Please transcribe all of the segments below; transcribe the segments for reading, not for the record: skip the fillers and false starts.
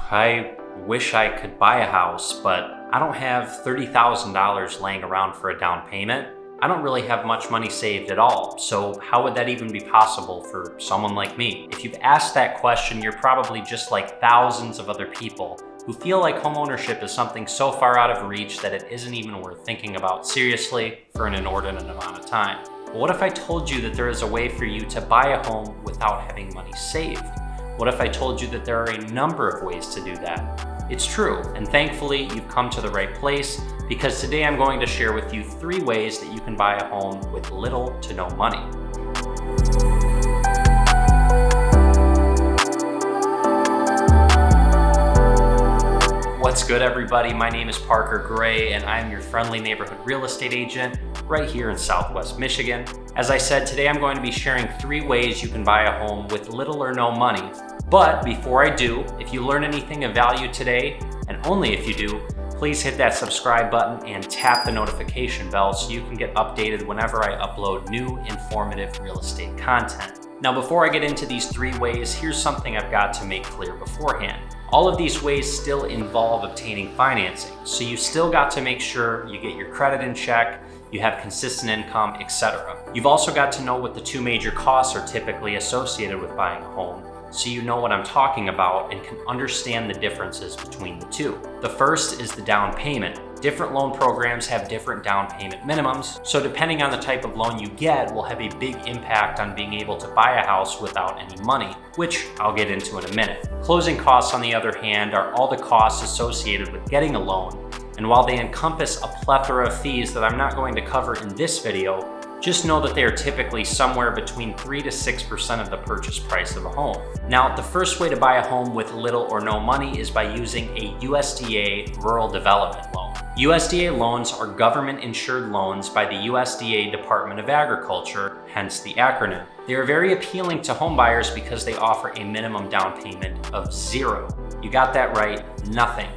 I wish I could buy a house, but I don't have $30,000 laying around for a down payment. I don't really have much money saved at all, so how would that even be possible for someone like me? If you've asked that question, you're probably just like thousands of other people who feel like homeownership is something so far out of reach that it isn't even worth thinking about seriously for an inordinate amount of time. But what if I told you that there is a way for you to buy a home without having money saved? What if I told you that there are a number of ways to do that? It's true, and thankfully you've come to the right place, because today I'm going to share with you 3 ways that you can buy a home with little to no money. What's good, everybody? My name is Parker Gray, and I'm your friendly neighborhood real estate agent right here in Southwest Michigan. As I said, today I'm going to be sharing 3 ways you can buy a home with little or no money. But before I do, if you learn anything of value today, and only if you do, please hit that subscribe button and tap the notification bell so you can get updated whenever I upload new, informative real estate content. Now, before I get into these 3 ways, here's something I've got to make clear beforehand. All of these ways still involve obtaining financing, so you still got to make sure you get your credit in check, you have consistent income, etc. You've also got to know what the 2 major costs are typically associated with buying a home, so you know what I'm talking about and can understand the differences between the 2. The first is the down payment. Different loan programs have different down payment minimums, so depending on the type of loan you get will have a big impact on being able to buy a house without any money, which I'll get into in a minute. Closing costs, on the other hand, are all the costs associated with getting a loan, and while they encompass a plethora of fees that I'm not going to cover in this video, just know that they are typically somewhere between 3 to 6% of the purchase price of a home. Now, the first way to buy a home with little or no money is by using a USDA Rural Development Loan. USDA loans are government-insured loans by the USDA Department of Agriculture, hence the acronym. They are very appealing to homebuyers because they offer a minimum down payment of 0. You got that right, nothing.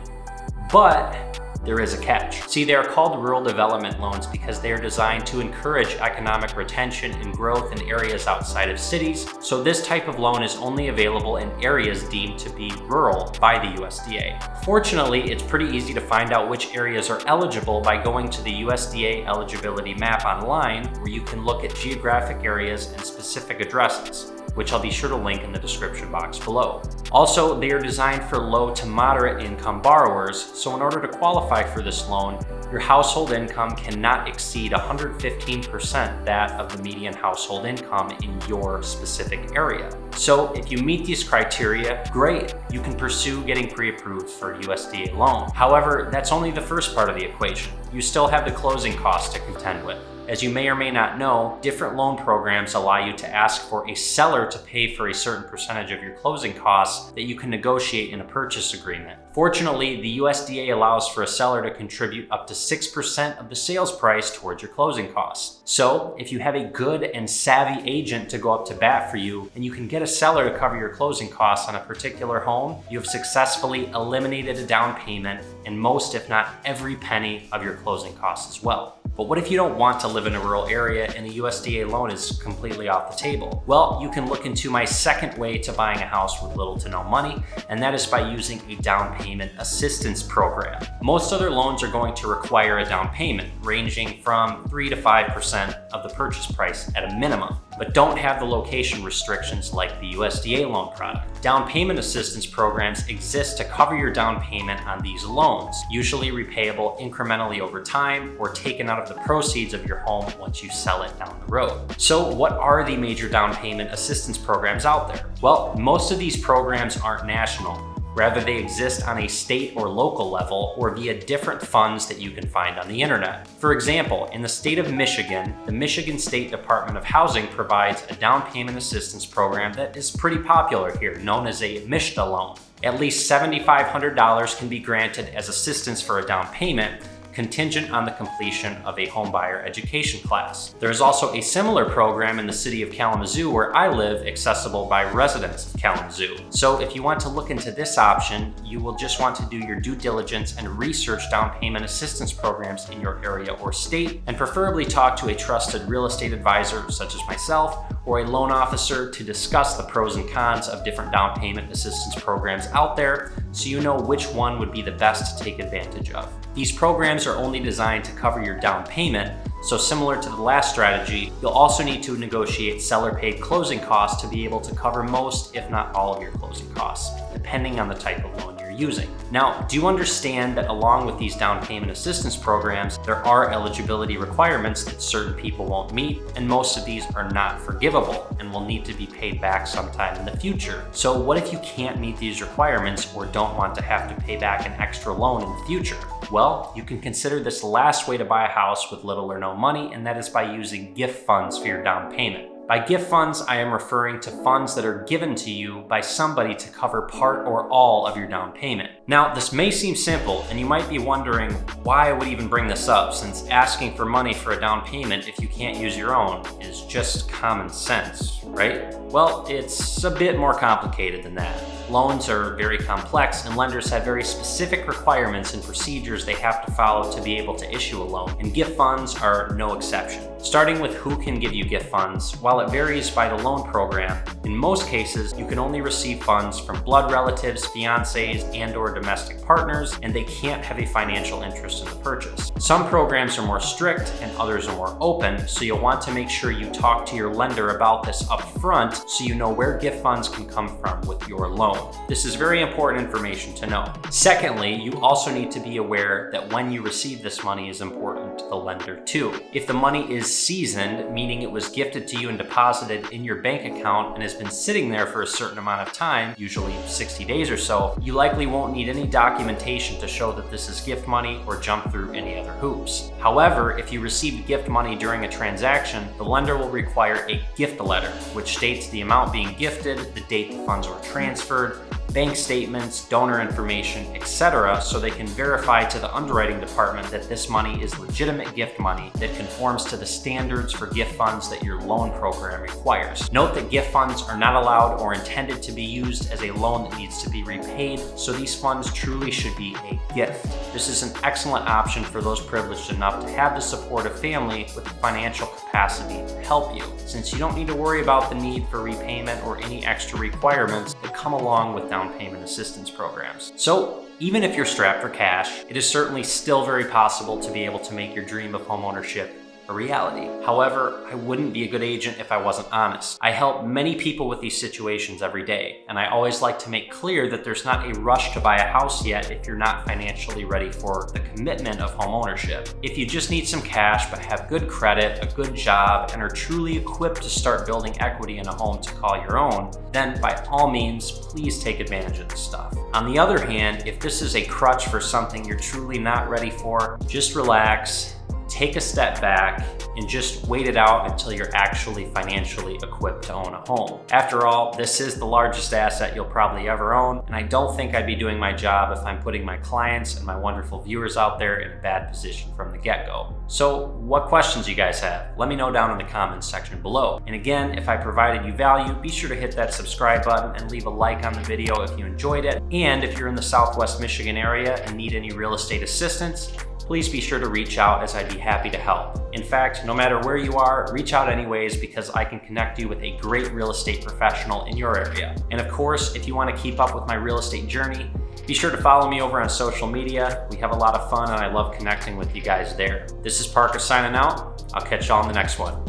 But there is a catch. See, they are called rural development loans because they are designed to encourage economic retention and growth in areas outside of cities. So this type of loan is only available in areas deemed to be rural by the USDA. Fortunately, it's pretty easy to find out which areas are eligible by going to the USDA eligibility map online, where you can look at geographic areas and specific addresses, which I'll be sure to link in the description box below. Also, they are designed for low to moderate income borrowers, so in order to qualify for this loan, your household income cannot exceed 115% that of the median household income in your specific area. So if you meet these criteria, great, you can pursue getting pre-approved for a USDA loan. However, that's only the first part of the equation. You still have the closing costs to contend with. As you may or may not know, different loan programs allow you to ask for a seller to pay for a certain percentage of your closing costs that you can negotiate in a purchase agreement. Fortunately, the USDA allows for a seller to contribute up to 6% of the sales price towards your closing costs. So, if you have a good and savvy agent to go up to bat for you, and you can get a seller to cover your closing costs on a particular home, you have successfully eliminated a down payment and most, if not every penny of your closing costs as well. But what if you don't want to live in a rural area and the USDA loan is completely off the table? Well, you can look into my second way to buying a house with little to no money, and that is by using a down payment assistance program. Most other loans are going to require a down payment ranging from 3 to 5% of the purchase price at a minimum, but don't have the location restrictions like the USDA loan product. Down payment assistance programs exist to cover your down payment on these loans, usually repayable incrementally over time or taken out of the proceeds of your home once you sell it down the road. So what are the major down payment assistance programs out there? Well, most of these programs aren't national. Rather, they exist on a state or local level or via different funds that you can find on the internet. For example, in the state of Michigan, the Michigan State Department of Housing provides a down payment assistance program that is pretty popular here, known as a MSHDA loan. At least $7,500 can be granted as assistance for a down payment, contingent on the completion of a homebuyer education class. There is also a similar program in the city of Kalamazoo, where I live, accessible by residents of Kalamazoo. So if you want to look into this option, you will just want to do your due diligence and research down payment assistance programs in your area or state, and preferably talk to a trusted real estate advisor such as myself, or a loan officer to discuss the pros and cons of different down payment assistance programs out there so you know which one would be the best to take advantage of. These programs are only designed to cover your down payment, so similar to the last strategy, you'll also need to negotiate seller-paid closing costs to be able to cover most, if not all, of your closing costs, depending on the type of loan you're using. Now, do you understand that along with these down payment assistance programs, there are eligibility requirements that certain people won't meet, and most of these are not forgivable and will need to be paid back sometime in the future. So what if you can't meet these requirements or don't want to have to pay back an extra loan in the future? Well, you can consider this the last way to buy a house with little or no money, and that is by using gift funds for your down payment. By gift funds, I am referring to funds that are given to you by somebody to cover part or all of your down payment. Now, this may seem simple, and you might be wondering why I would even bring this up, since asking for money for a down payment if you can't use your own is just common sense, right? Well, it's a bit more complicated than that. Loans are very complex, and lenders have very specific requirements and procedures they have to follow to be able to issue a loan, and gift funds are no exception. Starting with who can give you gift funds, while it varies by the loan program, in most cases, you can only receive funds from blood relatives, fiancés, and/or domestic partners, and they can't have a financial interest in the purchase. Some programs are more strict and others are more open, so you'll want to make sure you talk to your lender about this up front so you know where gift funds can come from with your loan. This is very important information to know. Secondly, you also need to be aware that when you receive this money is important to the lender too. If the money is seasoned, meaning it was gifted to you and deposited in your bank account and has been sitting there for a certain amount of time, usually 60 days or so, you likely won't need any documentation to show that this is gift money or jump through any other hoops. However, if you received gift money during a transaction, the lender will require a gift letter, which states the amount being gifted, the date the funds were transferred, bank statements, donor information, etc., so they can verify to the underwriting department that this money is legitimate gift money that conforms to the standards for gift funds that your loan program requires. Note that gift funds are not allowed or intended to be used as a loan that needs to be repaid, so these funds truly should be a gift. This is an excellent option for those privileged enough to have the support of family with the financial capacity to help you, since you don't need to worry about the need for repayment or any extra requirements that come along with down payment assistance programs. So even if you're strapped for cash, it is certainly still very possible to be able to make your dream of homeownership a reality. However, I wouldn't be a good agent if I wasn't honest. I help many people with these situations every day, and I always like to make clear that there's not a rush to buy a house yet if you're not financially ready for the commitment of homeownership. If you just need some cash but have good credit, a good job, and are truly equipped to start building equity in a home to call your own, then by all means, please take advantage of this stuff. On the other hand, if this is a crutch for something you're truly not ready for, just relax, take a step back, and just wait it out until you're actually financially equipped to own a home. After all, this is the largest asset you'll probably ever own, and I don't think I'd be doing my job if I'm putting my clients and my wonderful viewers out there in a bad position from the get-go. So what questions you guys have? Let me know down in the comments section below. And again, if I provided you value, be sure to hit that subscribe button and leave a like on the video if you enjoyed it. And if you're in the Southwest Michigan area and need any real estate assistance, please be sure to reach out, as I'd be happy to help. In fact, no matter where you are, reach out anyways, because I can connect you with a great real estate professional in your area. And of course, if you want to keep up with my real estate journey, be sure to follow me over on social media. We have a lot of fun and I love connecting with you guys there. This is Parker signing out. I'll catch y'all in the next one.